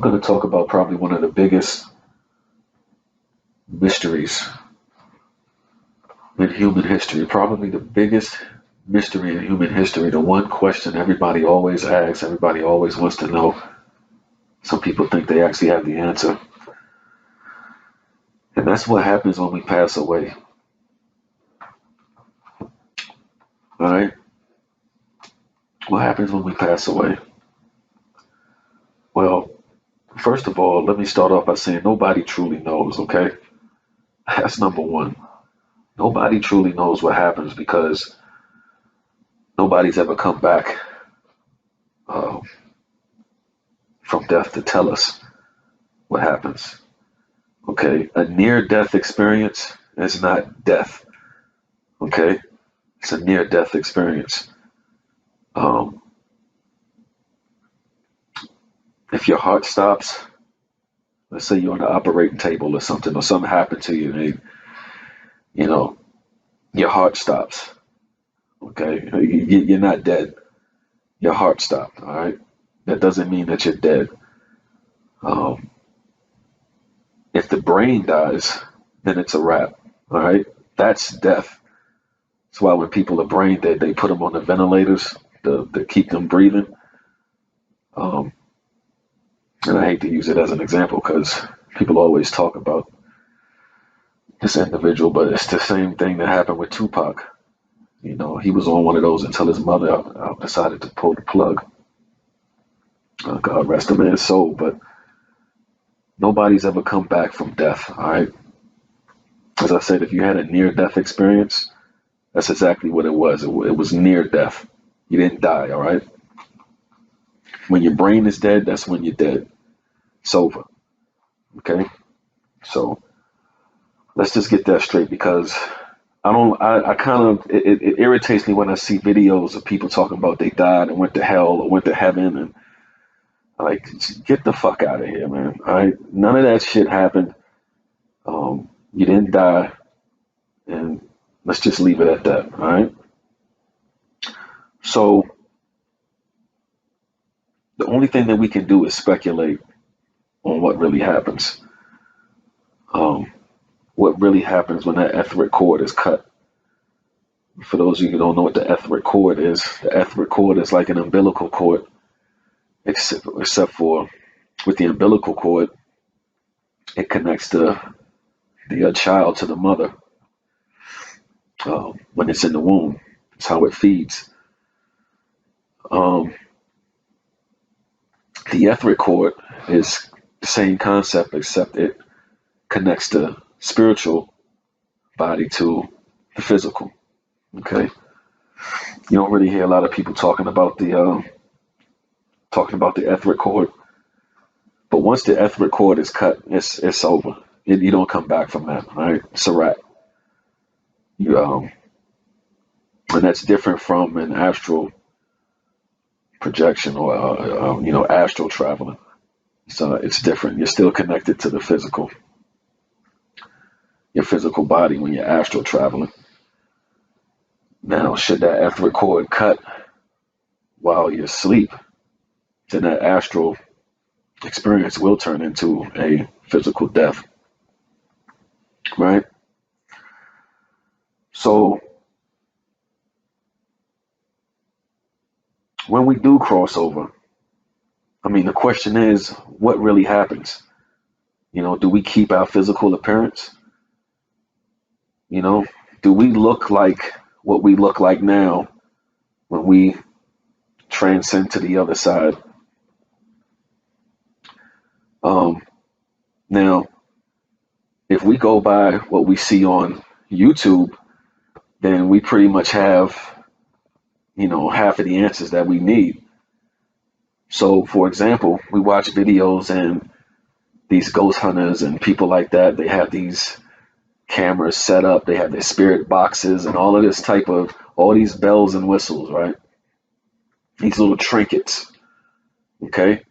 We're going to talk about probably one of the biggest mysteries in human history, probably the biggest mystery in human history, the one question everybody always asks, everybody always wants to know. Some people think they actually have the answer. And that's what happens when we pass away. All right? What happens when we pass away? Well, first of all, let me start off by saying nobody truly knows, okay? That's number one. Nobody truly knows what happens because nobody's ever come back uh, from death to tell us what happens. Okay, a near-death experience is not death. Okay, it's a near-death experience. Um, if your heart stops, let's say you're on the operating table or something happened to you, and you know your heart stops. Okay, you're not dead. Your heart stopped. All right, that doesn't mean that you're dead. Um, if the brain dies, then it's a wrap. All right, that's death. That's why when people are brain dead, they put them on the ventilators to keep them breathing. Um, and I hate to use it as an example because people always talk about this individual, but it's the same thing that happened with Tupac. You know, he was on one of those until his mother decided to pull the plug. God rest him in his soul, but nobody's ever come back from death. All right. As I said, if you had a near death experience, that's exactly what it was. It was near death. You didn't die. All right. When your brain is dead, that's when you're dead. It's over. Okay. So let's just get that straight because I kind of, it irritates me when I see videos of people talking about they died and went to hell or went to heaven and like, get the fuck out of here, man. All right. None of that shit happened. You didn't die and let's just leave it at that. All right. So the only thing that we can do is speculate on what really happens. Um, what really happens when that etheric cord is cut. For those of you who don't know what the etheric cord is, the etheric cord is like an umbilical cord, except for with the umbilical cord, it connects the child to the mother when it's in the womb. It's how it feeds. Um, the etheric cord is the same concept, except it connects the spiritual body to the physical. Okay, you don't really hear a lot of people talking about the etheric cord, but once the etheric cord is cut, it's over. You don't come back from that. Right? It's a wrap. You and that's different from an astral projection or astral traveling. So it's different. You're still connected to the physical, your physical body when you're astral traveling. Now, should that etheric cord cut while you're asleep, then that astral experience will turn into a physical death, right? So when we do cross over, I mean, the question is, what really happens? You know, do we keep our physical appearance? You know, do we look like what we look like now when we transcend to the other side? Now, if we go by what we see on YouTube, then we pretty much have, half of the answers that we need. So, for example, we watch videos and these ghost hunters and people like that, they have these cameras set up, they have their spirit boxes and all of this all these bells and whistles, right? These little trinkets, okay?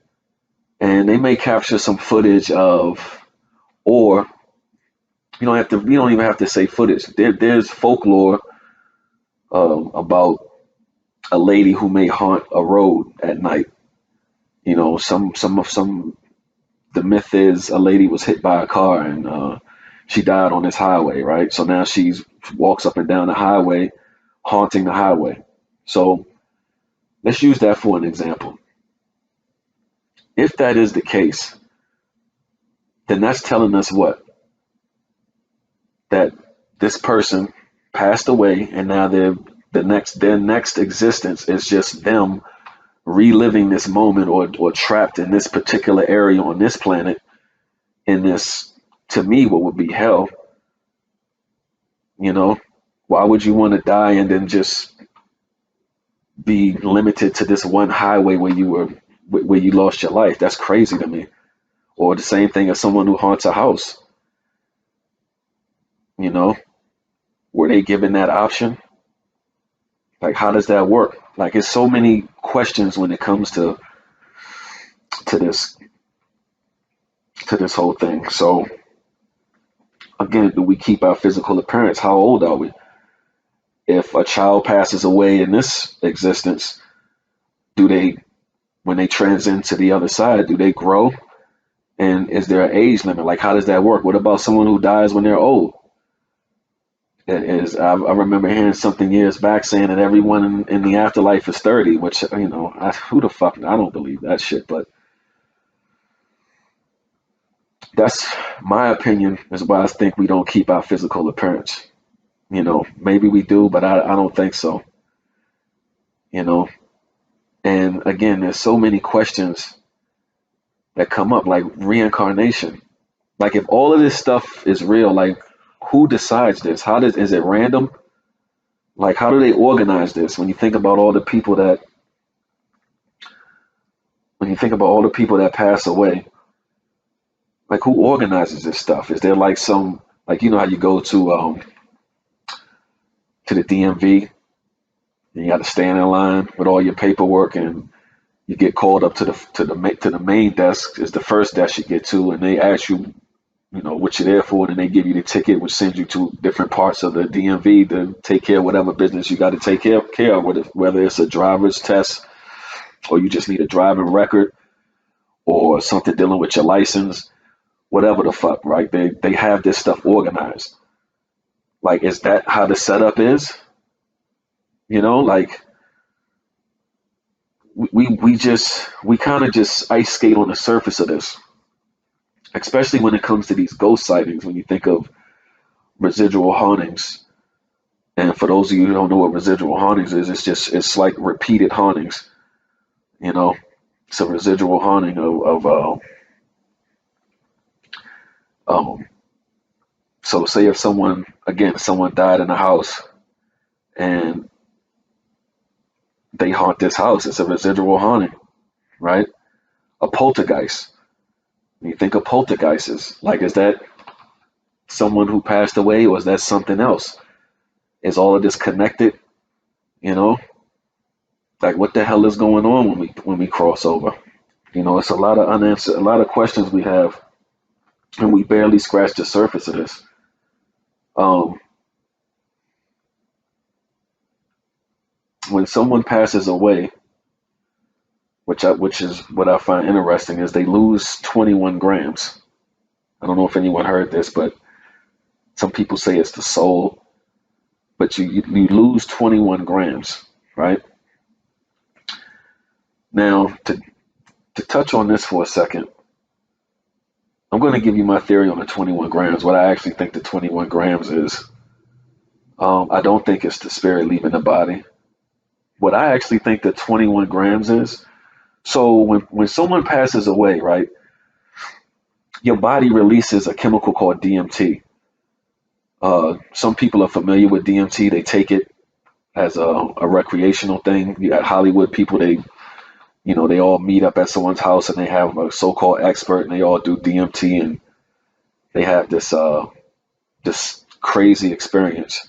And they may capture some footage or you don't even have to say footage. There's folklore about a lady who may haunt a road at night. You know, some the myth is a lady was hit by a car and she died on this highway, right? So now she's walks up and down the highway, haunting the highway. So let's use that for an example. If that is the case, then that's telling us what? That this person passed away and now their next existence is just them reliving this moment or trapped in this particular area on this planet in this, to me, what would be hell. You know, why would you want to die and then just be limited to this one highway where you lost your life? That's crazy to me. Or the same thing as someone who haunts a house. You know, were they given that option? Like, how does that work? Like, it's so many questions when it comes to this to this whole thing. So again, do we keep our physical appearance? How old are we? If a child passes away in this existence, do they, when they transcend to the other side, do they grow? And is there an age limit? Like, how does that work? What about someone who dies when they're old? I remember hearing something years back saying that everyone in the afterlife is 30, which, who the fuck, I don't believe that shit, but that's my opinion, is why I think we don't keep our physical appearance. Maybe we do, but I don't think so. You know, and again, there's so many questions that come up, like reincarnation. Like, if all of this stuff is real, like, who decides this? Is it random? Like, how do they organize this? When you think about all the people that pass away, like, who organizes this stuff? Is there like like, how you go to the DMV and you got to stand in line with all your paperwork, and you get called up to the main desk, is the first desk you get to, and they ask you, what you're there for, and they give you the ticket, which sends you to different parts of the DMV to take care of whatever business you got to take care of, whether it's a driver's test or you just need a driving record or something dealing with your license, whatever the fuck, right? They have this stuff organized. Like, is that how the setup is? Like, we kind of just ice skate on the surface of this, especially when it comes to these ghost sightings. When you think of residual hauntings, and for those of you who don't know what residual hauntings is, it's like repeated hauntings. It's a residual haunting of um. So say if someone died in a house and they haunt this house, it's a residual haunting, right? A poltergeist. When you think of poltergeists, like, is that someone who passed away, or is that something else? Is all of this connected? Like, what the hell is going on when we cross over? It's a lot of unanswered, a lot of questions we have, and we barely scratch the surface of this. Um, when someone passes away, which is what I find interesting, is they lose 21 grams. I don't know if anyone heard this, but some people say it's the soul, but you lose 21 grams, right? Now, to touch on this for a second, I'm going to give you my theory on the 21 grams, what I actually think the 21 grams is. I don't think it's the spirit leaving the body. What I actually think the 21 grams is, so when someone passes away, right, your body releases a chemical called DMT. Some people are familiar with DMT. They take it as a recreational thing. You got Hollywood people, they all meet up at someone's house and they have a so-called expert and they all do DMT, and they have this crazy experience.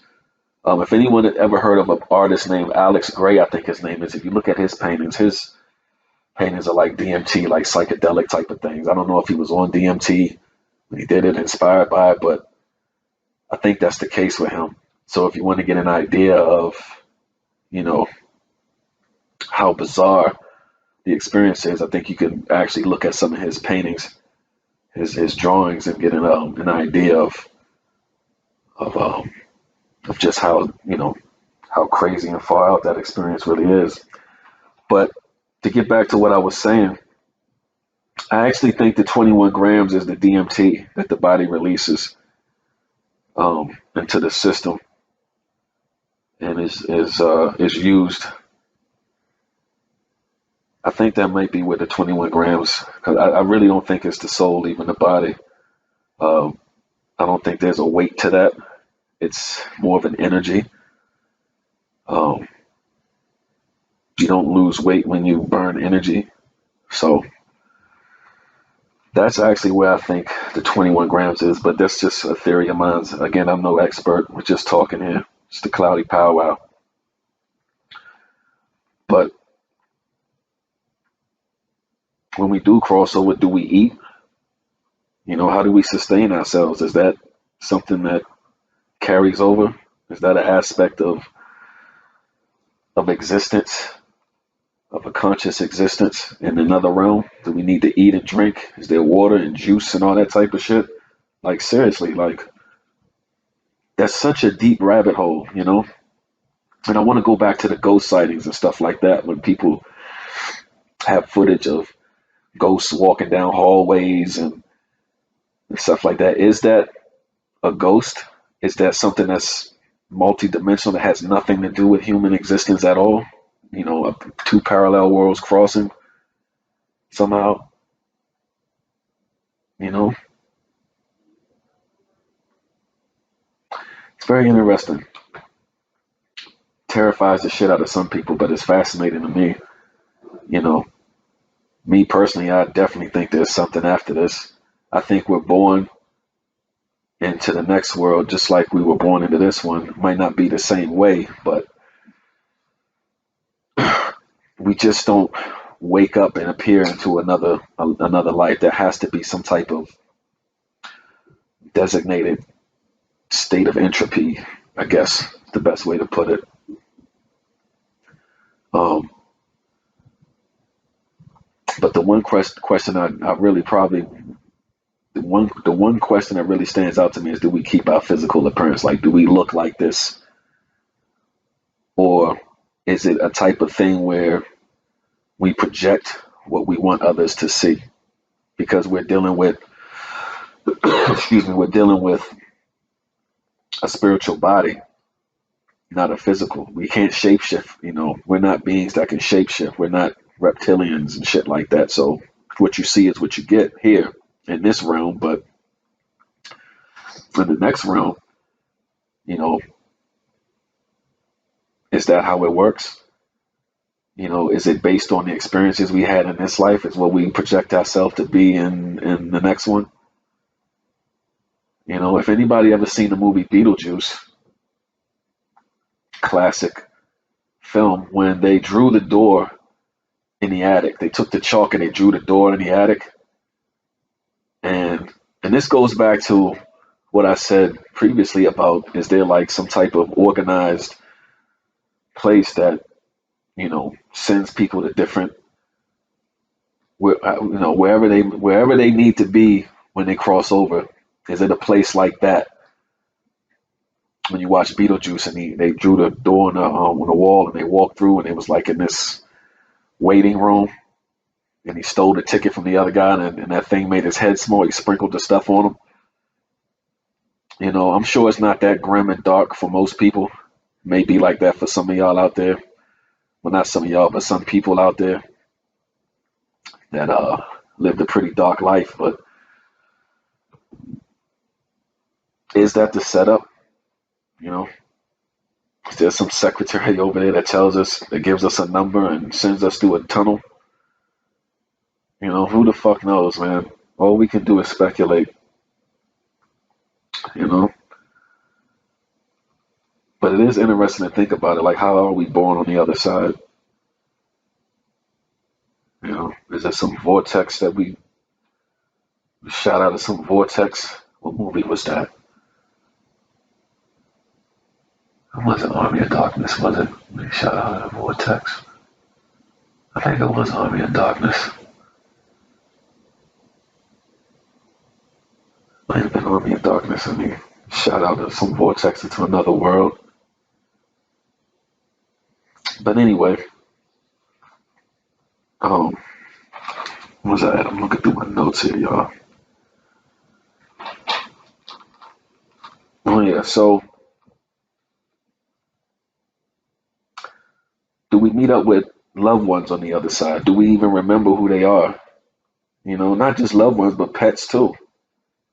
If anyone had ever heard of an artist named Alex Gray, I think his name is, if you look at his paintings are like DMT, like psychedelic type of things. I don't know if he was on DMT when he did it, inspired by it, but I think that's the case with him. So if you want to get an idea of, you know, how bizarre the experience is, I think you can actually look at some of his paintings his drawings and getting an idea of um, of just how how crazy and far out that experience really is. But to get back to what I was saying, I actually think the 21 grams is the DMT that the body releases into the system and is used. I think that might be with the 21 grams because I really don't think it's the soul leaving the body. Um, I don't think there's a weight to that. It's more of an energy. Um, you don't lose weight when you burn energy. So that's actually where I think the 21 grams is, but that's just a theory of mine. Again, I'm no expert. We're just talking here. It's the cloudy powwow. But when we do cross over, do we eat? How do we sustain ourselves? Is that something that carries over? Is that an aspect of existence, of a conscious existence in another realm? Do we need to eat and drink? Is there water and juice and all that type of shit? Like seriously, like that's such a deep rabbit hole. And I want to go back to the ghost sightings and stuff like that when people have footage of ghosts walking down hallways and stuff like that. Is that a ghost? Is that something that's multidimensional that has nothing to do with human existence at all? Two parallel worlds crossing somehow. You know, it's very interesting. Terrifies the shit out of some people, but it's fascinating to me. You know, me personally, I definitely think there's something after this. I think we're born into the next world just like we were born into this one. Might not be the same way, but we just don't wake up and appear into another life. There has to be some type of designated state of entropy, I guess the best way to put it. Um, but the one question I really probably the one question that really stands out to me is, do we keep our physical appearance? Like, do we look like this, or is it a type of thing where we project what we want others to see? Because we're dealing with excuse me, we're dealing with a spiritual body, not a physical. We can't shapeshift. We're not beings that can shapeshift. We're not reptilians and shit like that. So what you see is what you get here in this realm. But in the next realm, you know, is that how it works? Is it based on the experiences we had in this life? Is what we project ourselves to be in the next one? If anybody ever seen the movie Beetlejuice, classic film, when they drew the door in the attic, they took the chalk and they drew the door in the attic. And this goes back to what I said previously about, is there like some type of organized place that sends people to different wherever they need to be when they cross over? Is it a place like that? When you watch Beetlejuice and they drew the door on the wall and they walked through and it was like in this waiting room, and he stole the ticket from the other guy, and that thing made his head small. He sprinkled the stuff on him. I'm sure it's not that grim and dark for most people. It may be like that for some of y'all out there. Well, not some of y'all, but some people out there that lived a pretty dark life. But is that the setup? Is there some secretary over there that tells us, that gives us a number and sends us through a tunnel? Who the fuck knows, man? All we can do is speculate, you know? But it is interesting to think about it. Like, how are we born on the other side? Is there some vortex that we shot out of some vortex? What movie was that? It wasn't Army of Darkness, was it? We shot out of a vortex. I think it was Army of Darkness. I've been army of darkness and he shot out of some vortex into another world. But anyway, um, what was that? I'm looking through my notes here, y'all. Oh yeah, so do we meet up with loved ones on the other side? Do we even remember who they are? You know, not just loved ones, but pets too.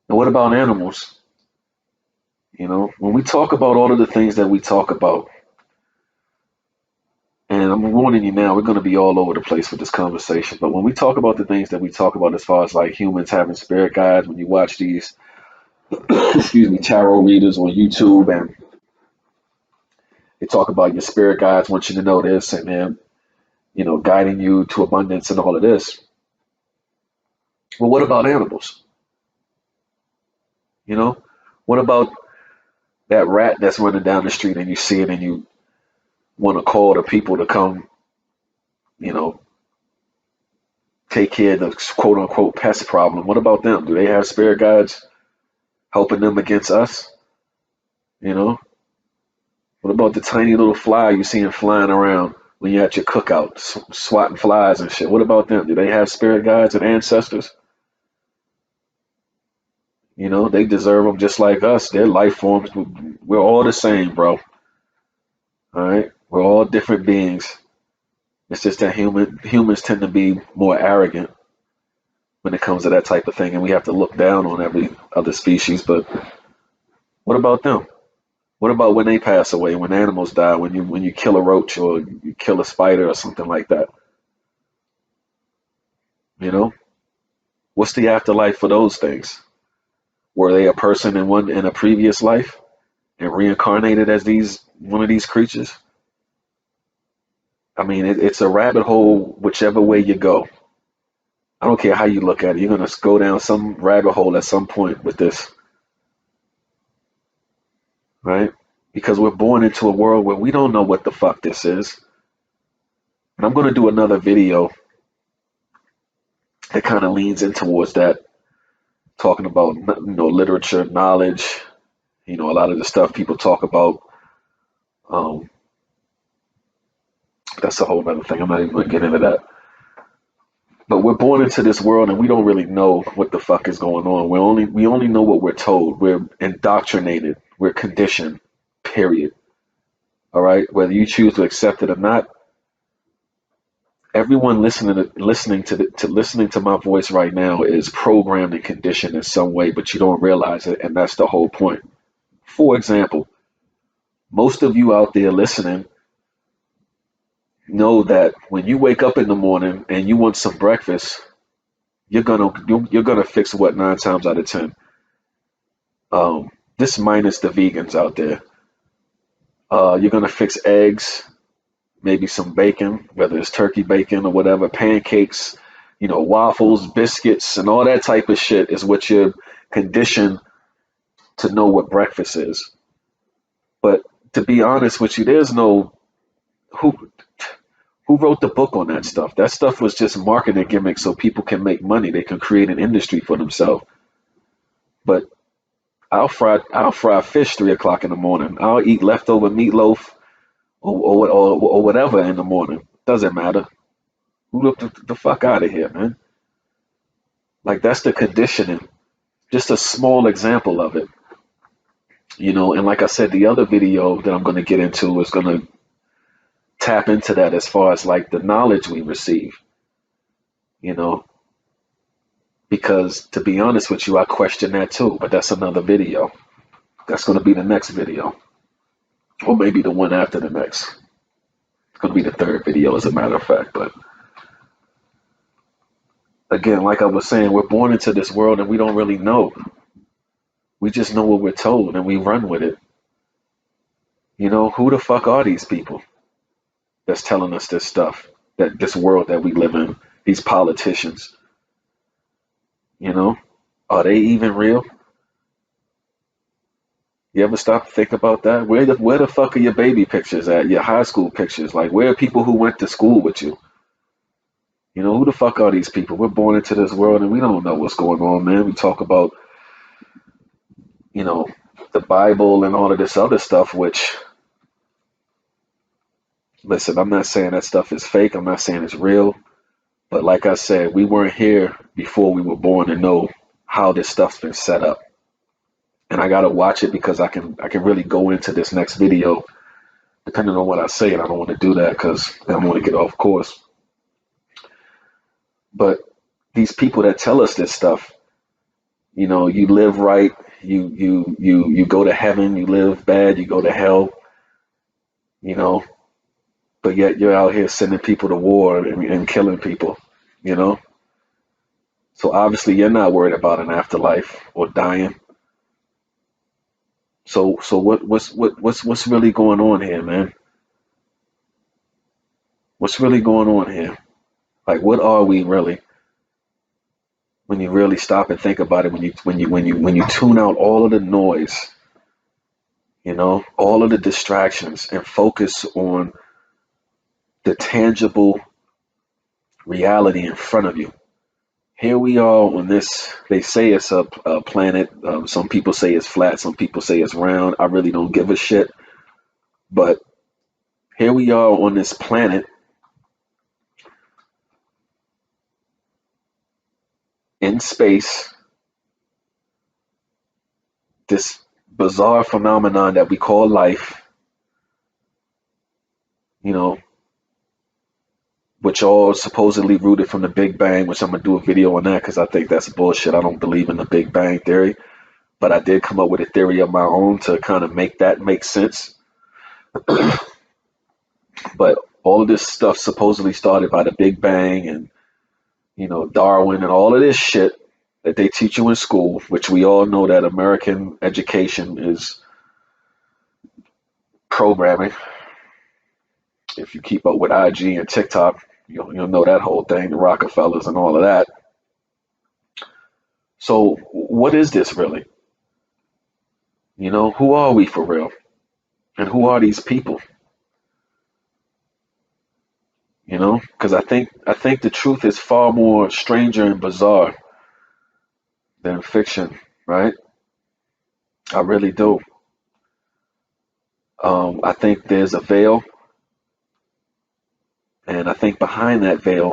And what about animals? You know, when we talk about all of the things that we talk about, and I'm warning you now, we're going to be all over the place with this conversation. But when we talk about the things that we talk about, as far as like humans having spirit guides, when you watch these, excuse me, tarot readers on YouTube, and they talk about your spirit guides want you to know this, and then guiding you to abundance and all of this. Well, what about animals? You know, what about that rat that's running down the street and you see it and you want to call the people to come, you know, take care of the quote unquote pest problem? What about them? Do they have spirit guides helping them against us? You know, what about the tiny little fly you see them flying around when you're at your cookout, swatting flies and shit? What about them? Do they have spirit guides and ancestors? You know, they deserve them just like us. They're life forms. We're all the same, bro. All right, we're all different beings. It's just that humans tend to be more arrogant when it comes to that type of thing, and we have to look down on every other species. But what about them? What about when they pass away? When animals die? When you kill a roach or you kill a spider or something like that? You know, what's the afterlife for those things? Were they a person in a previous life and reincarnated as these one of these creatures? I mean, it's a rabbit hole whichever way you go. I don't care how you look at it. You're gonna go down some rabbit hole at some point with this, right? Because we're born into a world where we don't know what the fuck this is. And I'm gonna do another video that kind of leans in towards that, talking about literature, knowledge, a lot of the stuff people talk about. Um, that's a whole other thing. I'm not even gonna get into that. But we're born into this world and we don't really know what the fuck is going on. We only know what we're told. We're indoctrinated. We're conditioned. Period. All right. Whether you choose to accept it or not, everyone listening to my voice right now is programmed and conditioned in some way, but you don't realize it, and that's the whole point. For example, most of you out there listening know that when you wake up in the morning and you want some breakfast, you're gonna fix what 9 times out of 10. This minus the vegans out there. You're gonna fix eggs, maybe some bacon, whether it's turkey bacon or whatever, pancakes, waffles, biscuits, and all that type of shit is what you're conditioned to know what breakfast is. But to be honest with you, there's no who who wrote the book on that stuff. That stuff was just marketing gimmicks so people can make money. They can create an industry for themselves. But I'll fry fish 3 o'clock in the morning. I'll eat leftover meatloaf or whatever in the morning. Doesn't matter. Who looked the fuck out of here, man? Like that's the conditioning. Just a small example of it. And like I said, the other video that I'm going to get into is going to tap into that as far as like the knowledge we receive, you know, because to be honest with you, I question that too, but that's another video. That's going to be the next video, or maybe the one after the next. It's going to be the third video, as a matter of fact. But again, like I was saying, we're born into this world and we don't really know. We just know what we're told and we run with it. Who the fuck are these people that's telling us this stuff, that this world that we live in, these politicians? Are they even real? You ever stop to think about that? Where the fuck are your baby pictures at? Your high school pictures? Like, where are people who went to school with you? Who the fuck are these people? We're born into this world and we don't know what's going on, man. We talk about you know, the Bible and all of this other stuff, which, listen, I'm not saying that stuff is fake. I'm not saying it's real. But like I said, we weren't here before we were born to know how this stuff's been set up. And I gotta watch it because I can really go into this next video depending on what I say, and I don't want to do that because I don't want to get off course. But these people that tell us this stuff, you live right, you go to heaven, you live bad, you go to hell, you know, but yet you're out here sending people to war and killing people, you know. So obviously you're not worried about an afterlife or dying. So what's really going on here, man? What's really going on here? Like, what are we really? When you really stop and think about it, when you tune out all of the noise, all of the distractions, and focus on the tangible reality in front of you. Here we are on this. They say it's a planet. Some people say it's flat. Some people say it's round. I really don't give a shit. But here we are on this planet in space, this bizarre phenomenon that we call life, you know, which all supposedly rooted from the Big Bang, which I'm going to do a video on that because I think that's bullshit. I don't believe in the Big Bang theory, but I did come up with a theory of my own to kind of make that make sense. But all of this stuff supposedly started by the Big Bang and, Darwin and all of this shit that they teach you in school, which we all know that American education is programming. If you keep up with IG and TikTok, you'll know that whole thing, the Rockefellers and all of that. So what is this really? Who are we for real? And who are these people? Because I think the truth is far more stranger and bizarre than fiction, right? I really do. I think there's a veil, and I think behind that veil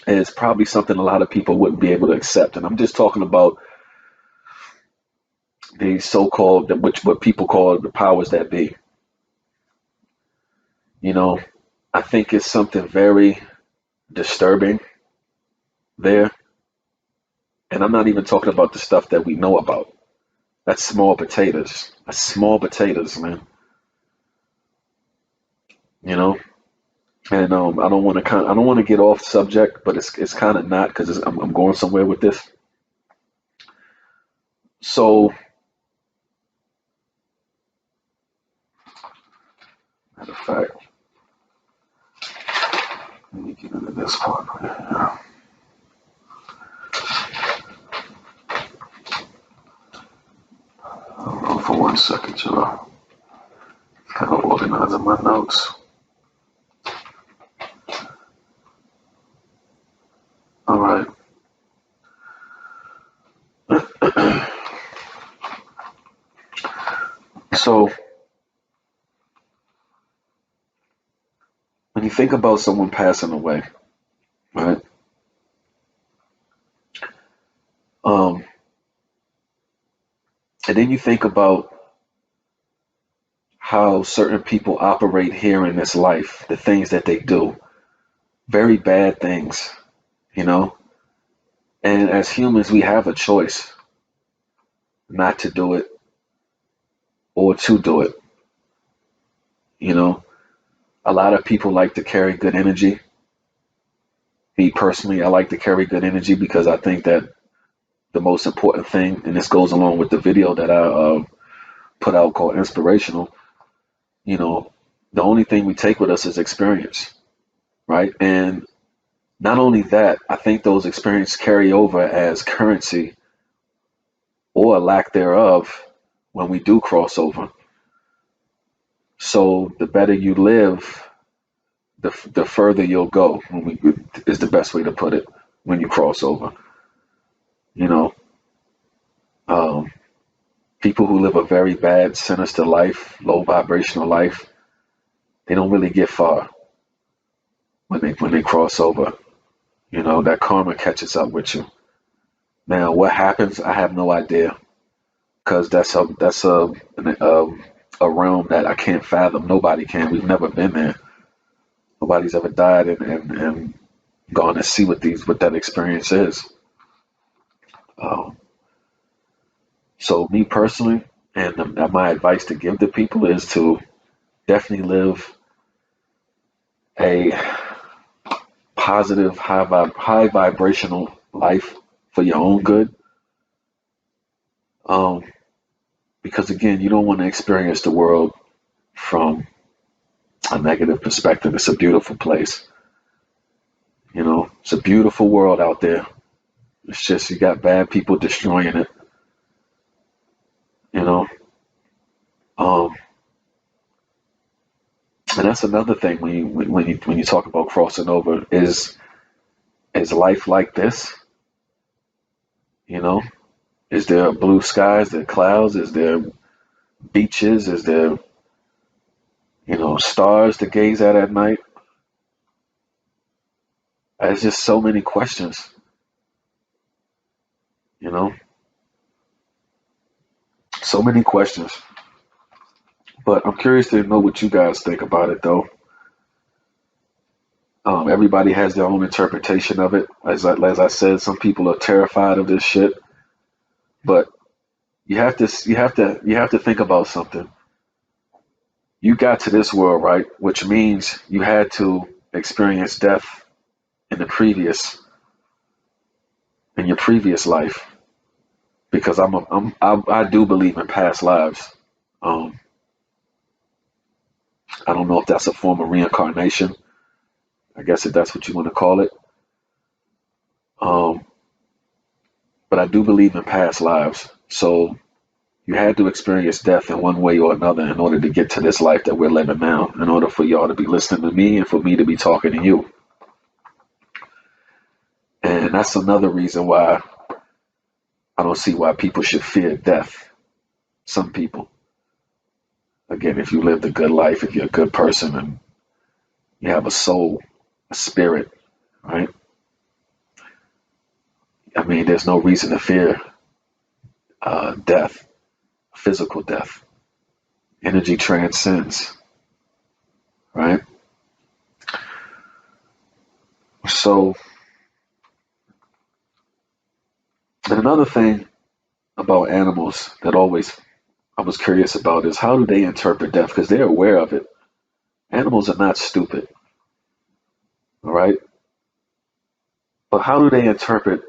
is probably something a lot of people wouldn't be able to accept. And I'm just talking about the so-called, what people call the powers that be. I think it's something very disturbing there. And I'm not even talking about the stuff that we know about. That's small potatoes. That's small potatoes, man. And I don't want to get off subject, but it's kind of not because I'm going somewhere with this. So, matter of fact, let me get into this part right here. Hold on for 1 second, y'all. Kind of organizing my notes. All right. So, when you think about someone passing away, right? Um, and then you think about how certain people operate here in this life, the things that they do, very bad things, you know. And as humans, we have a choice not to do it or to do it. A lot of people like to carry good energy. Me personally, I like to carry good energy because I think that the most important thing, and this goes along with the video that I put out called Inspirational, you know, the only thing we take with us is experience, right? And not only that, I think those experiences carry over as currency or lack thereof when we do cross over. So the better you live, the further you'll go is the best way to put it when you cross over, you know. Um, People who live a very bad, sinister life, low vibrational life, they don't really get far when they cross over. You know, that karma catches up with you. Now, what happens? I have no idea, because that's a realm that I can't fathom. Nobody can. We've never been there. Nobody's ever died and gone to see what that experience is. Um, so me personally, and my advice to give to people is to definitely live a positive, high vibrational life for your own good. Um, because again, you don't want to experience the world from a negative perspective. It's a beautiful place. You know, it's a beautiful world out there. It's just you got bad people destroying it. You know, um, and that's another thing when you talk about crossing over is life like this? You know, is there blue skies? Is there clouds? Is there beaches? Is there stars to gaze at night? There's just so many questions. You know, so many questions. But I'm curious to know what you guys think about it, though. Everybody has their own interpretation of it. As I said, some people are terrified of this shit. But you have to think about something. You got to this world, right? Which means you had to experience death in the previous in your previous life. Because I do believe in past lives. Um, I don't know if that's a form of reincarnation. I guess if that's what you want to call it. Um, but I do believe in past lives. So you had to experience death in one way or another in order to get to this life that we're living now, in order for y'all to be listening to me and for me to be talking to you. And that's another reason why I don't see why people should fear death. Some people. Again, if you lived a good life, if you're a good person and you have a soul, a spirit, right? I mean, there's no reason to fear death, physical death. Energy transcends, right? So, and another thing about animals that always I was curious about is how do they interpret death? Because they're aware of it. Animals are not stupid, all right? But how do they interpret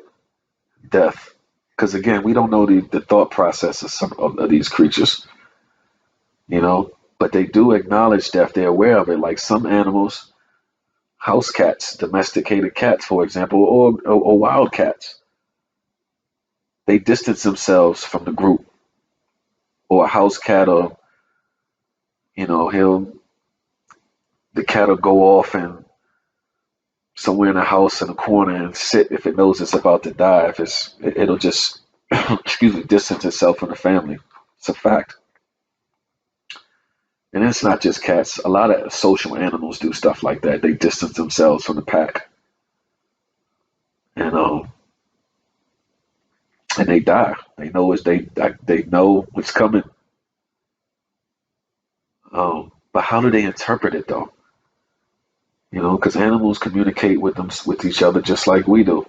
death? Because again, we don't know the thought process of some of these creatures, but they do acknowledge death. They're aware of it. Like some animals, house cats, domesticated cats, for example, or wild cats, they distance themselves from the group. Or a house cat, or he'll the cat will go off and somewhere in the house in the corner and sit if it knows it's about to die. If it'll just excuse me, distance itself from the family. It's a fact. And it's not just cats. A lot of social animals do stuff like that. They distance themselves from the pack, and and they die. They know what's coming. But how do they interpret it though? Because animals communicate with each other just like we do.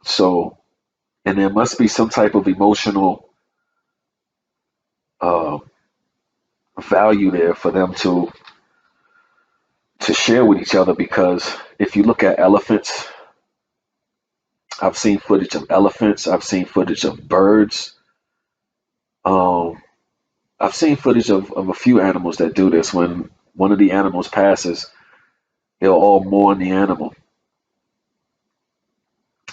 So, and there must be some type of emotional uh, value there for them to share with each other. Because if you look at elephants, I've seen footage of elephants. I've seen footage of birds. Um, I've seen footage of a few animals that do this. When one of the animals passes, they'll all mourn the animal.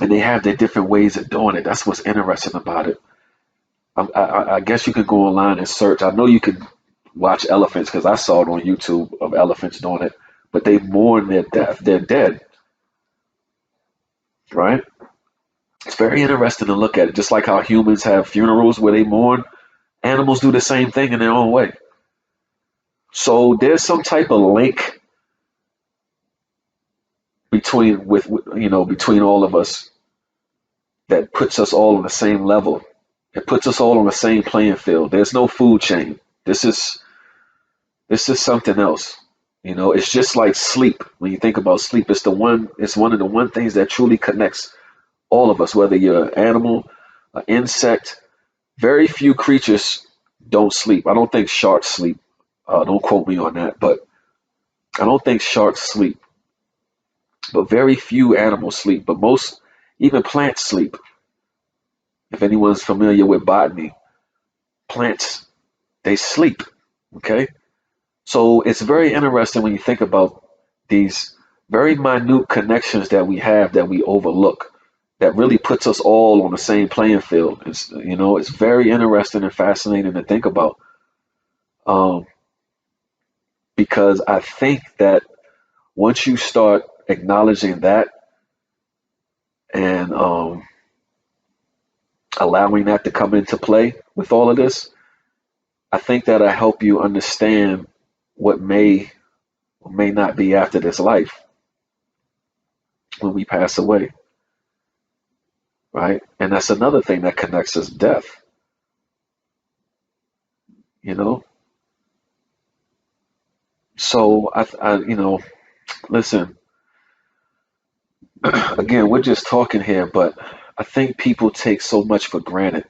And they have their different ways of doing it. That's what's interesting about it. I guess you could go online and search. I know you could watch elephants because I saw it on YouTube of elephants doing it. But they mourn their death. They're dead, right? It's very interesting to look at it. Just like how humans have funerals where they mourn, animals do the same thing in their own way. So there's some type of link between all of us that puts us all on the same level. It puts us all on the same playing field. There's no food chain. This is something else. It's just like sleep. When you think about sleep, it's one of the one things that truly connects all of us, whether you're an animal, an insect. Very few creatures don't sleep. I don't think sharks sleep. Don't quote me on that, but I don't think sharks sleep. But very few animals sleep. But most, even plants sleep. If anyone's familiar with botany, plants, they sleep. Okay? So it's very interesting when you think about these very minute connections that we have that we overlook that really puts us all on the same playing field. It's very interesting and fascinating to think about, um, because I think that once you start acknowledging that and allowing that to come into play with all of this, I think that'll help you understand what may or may not be after this life when we pass away, right? And that's another thing that connects us, death, you know? So listen, again, we're just talking here, but I think people take so much for granted,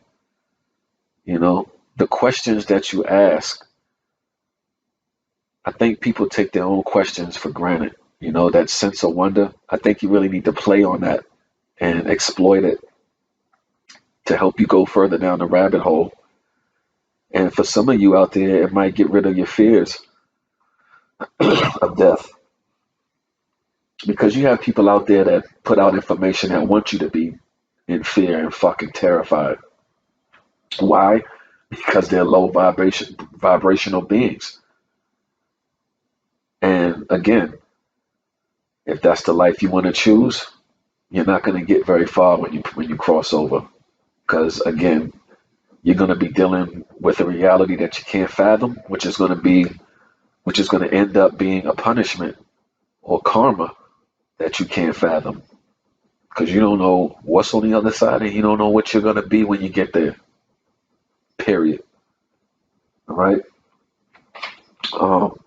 you know? The questions that you ask, I think people take their own questions for granted. That sense of wonder. I think you really need to play on that and exploit it to help you go further down the rabbit hole. And for some of you out there, it might get rid of your fears of death because you have people out there that put out information that want you to be in fear and fucking terrified. Why? Because they're low vibrational beings. And again, if that's the life you want to choose, you're not going to get very far when you cross over. Because again, you're going to be dealing with a reality that you can't fathom, which is going to end up being a punishment or karma that you can't fathom. Because you don't know what's on the other side, and you don't know what you're going to be when you get there. Period. All right. Um,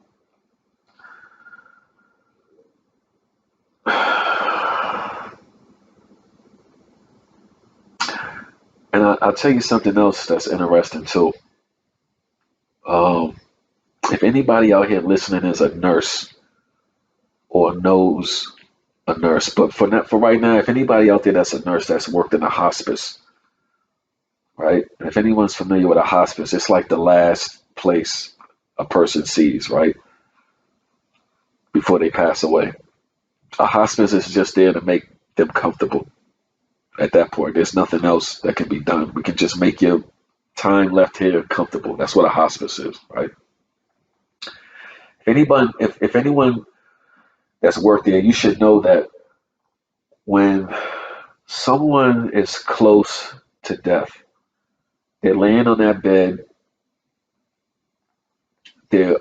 and I'll tell you something else that's interesting too. Um, if anybody out here listening is a nurse or knows a nurse, but for right now, if anybody out there that's a nurse that's worked in a hospice, right? And if anyone's familiar with a hospice, it's like the last place a person sees, right? Before they pass away. A hospice is just there to make them comfortable at that point. There's nothing else that can be done. We can just make your time left here comfortable. That's what a hospice is, right? If anyone that's worked there, you should know that when someone is close to death, they're laying on that bed, they're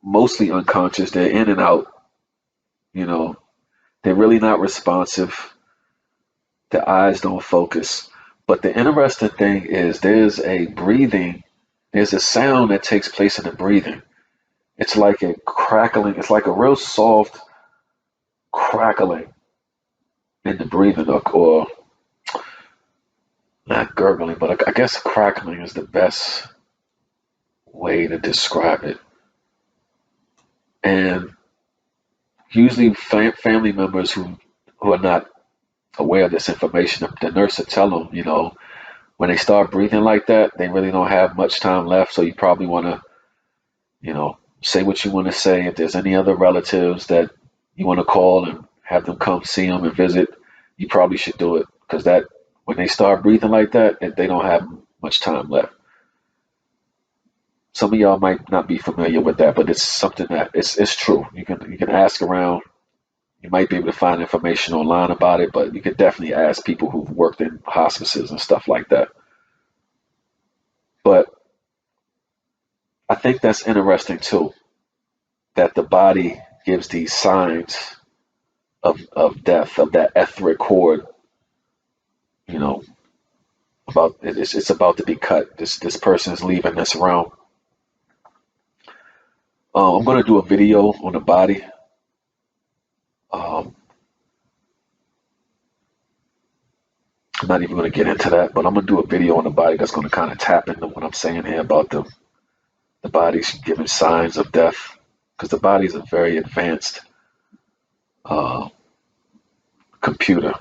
mostly unconscious, they're in and out, you know, they're really not responsive, their eyes don't focus. But the interesting thing is there's a sound that takes place in the breathing. It's like a crackling, it's like a real soft crackling in the breathing, or not gurgling, but I guess crackling is the best way to describe it. And usually family members who are not aware of this information, the nurse will tell them, when they start breathing like that, they really don't have much time left. So you probably want to, say what you want to say. If there's any other relatives that you want to call and have them come see them and visit, you probably should do it because that when they start breathing like that, they don't have much time left. Some of y'all might not be familiar with that, but it's something that it's true. You can ask around. You might be able to find information online about it, but you could definitely ask people who've worked in hospices and stuff like that. But I think that's interesting too, that the body gives these signs of death, of that etheric cord, you know, about it's about to be cut. This person is leaving this realm. I'm going to do a video on the body. Um, I'm not even going to get into that, but I'm going to do a video on the body that's going to kind of tap into what I'm saying here about the body's giving signs of death, because the body is a very advanced uh, computer.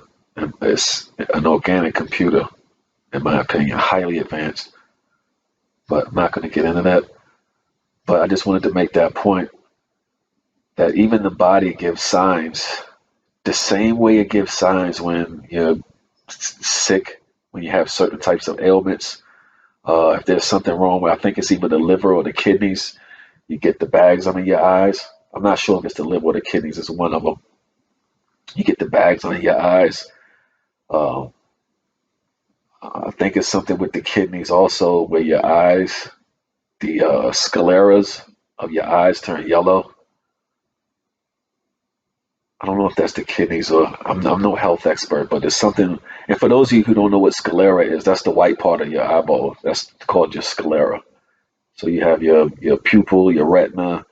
It's an organic computer, in my opinion, highly advanced. But I'm not going to get into that. But I just wanted to make that point that even the body gives signs the same way it gives signs when you're sick, when you have certain types of ailments. If there's something wrong with, I think it's either the liver or the kidneys, you get the bags under your eyes. I'm not sure if it's the liver or the kidneys, it's one of them. You get the bags under your eyes. Uh, I think it's something with the kidneys also, where your eyes, the scleras of your eyes turn yellow. I don't know if that's the kidneys or I'm no health expert, but it's something. And for those of you who don't know what sclera is, that's the white part of your eyeball. That's called your sclera. So you have your pupil, your retina,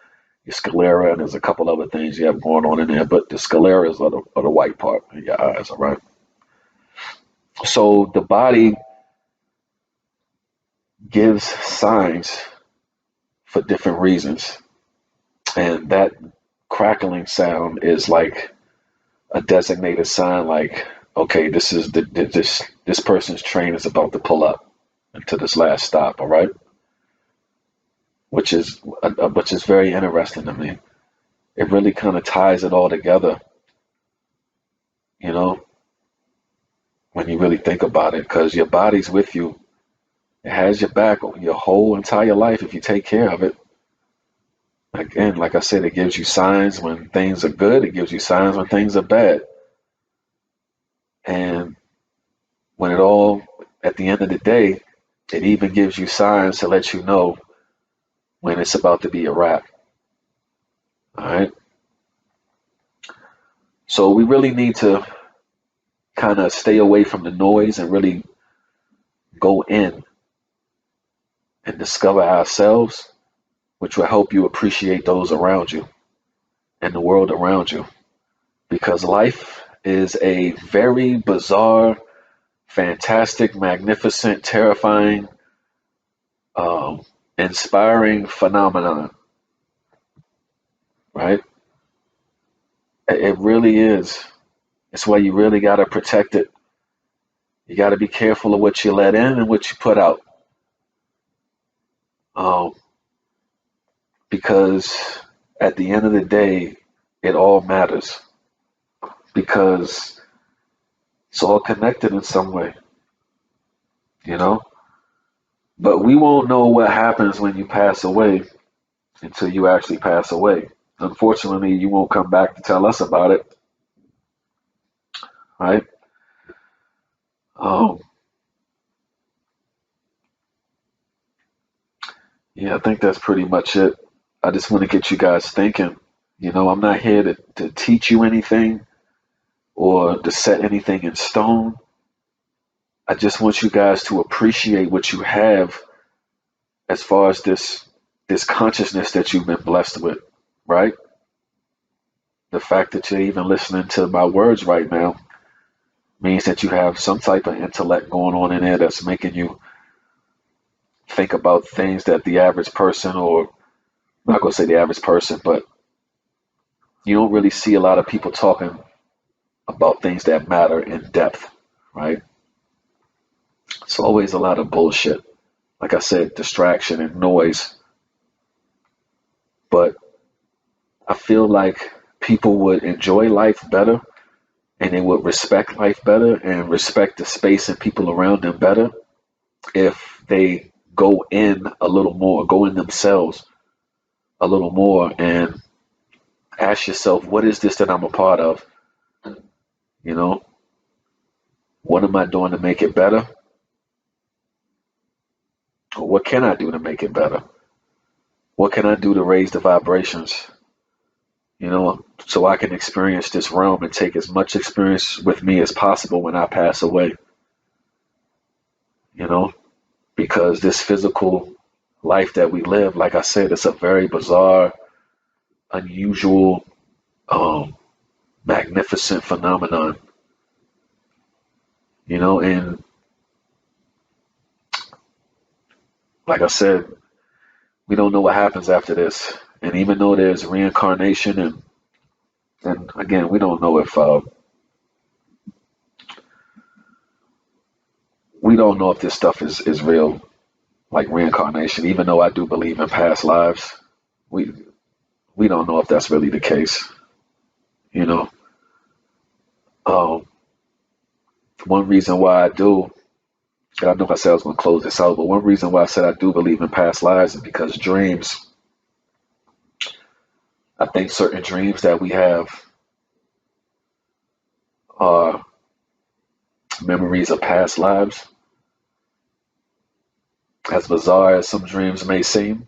your sclera, and there's a couple other things you have going on in there. But the scleras are the white part of your eyes, all right? So the body gives signs for different reasons. And that crackling sound is like a designated sign, like, okay, this person's train is about to pull up into this last stop, all right? Which is very interesting to me. It really kind of ties it all together, you know, when you really think about it, because your body's with you. It has your back your whole entire life if you take care of it. Again, like I said, it gives you signs when things are good. It gives you signs when things are bad. And when it all, at the end of the day, it even gives you signs to let you know when it's about to be a wrap. All right. So we really need to kind of stay away from the noise and really go in and discover ourselves, which will help you appreciate those around you and the world around you. Because life is a very bizarre, fantastic, magnificent, terrifying, um, inspiring phenomenon, right? It really is. It's why you really got to protect it. You got to be careful of what you let in and what you put out. Um, because at the end of the day, it all matters because it's all connected in some way, you know? But we won't know what happens when you pass away until you actually pass away. Unfortunately, you won't come back to tell us about it, right? Um, yeah, I think that's pretty much it. I just want to get you guys thinking. You know, I'm not here to teach you anything or to set anything in stone. I just want you guys to appreciate what you have as far as this consciousness that you've been blessed with, right? The fact that you're even listening to my words right now means that you have some type of intellect going on in there that's making you think about things that the average person, or I'm not going to say the average person, but you don't really see a lot of people talking about things that matter in depth, right? It's always a lot of bullshit. Like I said, distraction and noise. But I feel like people would enjoy life better and they would respect life better and respect the space and people around them better if they go in a little more, go in themselves a little more and Ask yourself, what is this that I'm a part of? You know, what am I doing to make it better? Or what can I do to make it better? What can I do to raise the vibrations? So I can experience this realm and take as much experience with me as possible when I pass away. You know, because this physical life that we live, like I said, it's a very bizarre, unusual, magnificent phenomenon. And like I said, we don't know what happens after this. And even though there's reincarnation, and again, we don't know if this stuff is real, like reincarnation. Even though I do believe in past lives, we we don't know if that's really the case. You know, um, one reason why I do, and I know I said I was going to close this out, but one reason why I said I do believe in past lives is because dreams. I think certain dreams that we have are memories of past lives, as bizarre as some dreams may seem,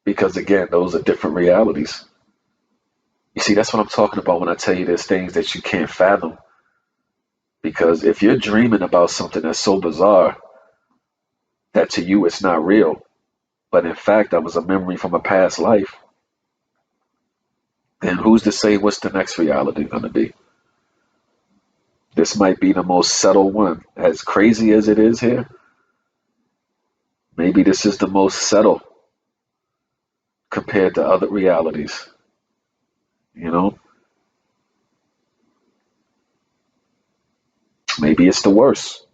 because again, those are different realities. You see, that's what I'm talking about when I tell you there's things that you can't fathom. Because if you're dreaming about something that's so bizarre that to you it's not real, but in fact that was a memory from a past life, then who's to say what's the next reality going to be? This might be the most subtle one. As crazy as it is here, maybe this is the most subtle compared to other realities. You know, maybe it's the worst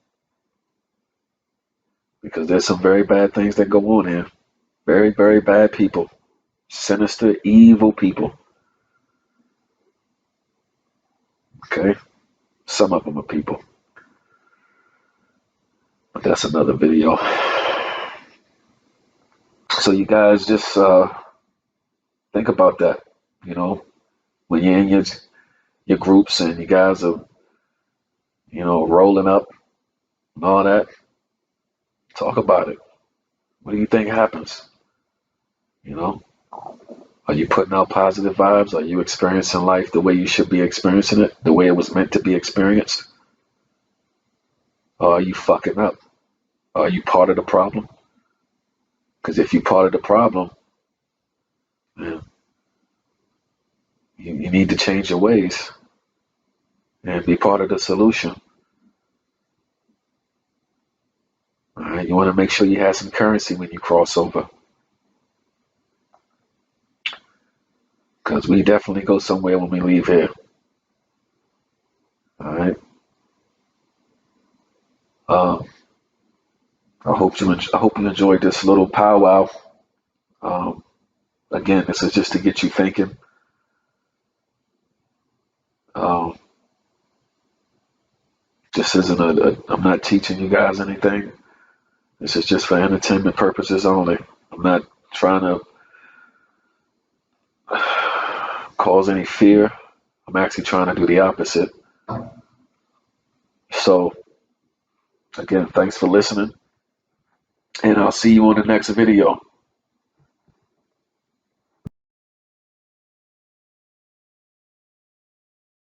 because there's some very bad things that go on here. Very, very bad people, sinister, evil people. Okay, some of them are people, but that's another video. So you guys just think about that. You know, when you're in your groups and you guys are rolling up and all that, talk about it. What do you think happens? You know, are you putting out positive vibes? Are you experiencing life the way you should be experiencing it, the way it was meant to be experienced? Or are you fucking up? Are you part of the problem? Because if you're part of the problem, man, you need to change your ways and be part of the solution. All right, you want to make sure you have some currency when you cross over, because we definitely go somewhere when we leave here. All right. Um, I hope you enjoyed this little powwow. Um, Again, this is just to get you thinking. Um, this isn't I'm not teaching you guys anything. This is just for entertainment purposes only. I'm not trying to cause any fear. I'm actually trying to do the opposite. So, again, thanks for listening, and I'll see you on the next video.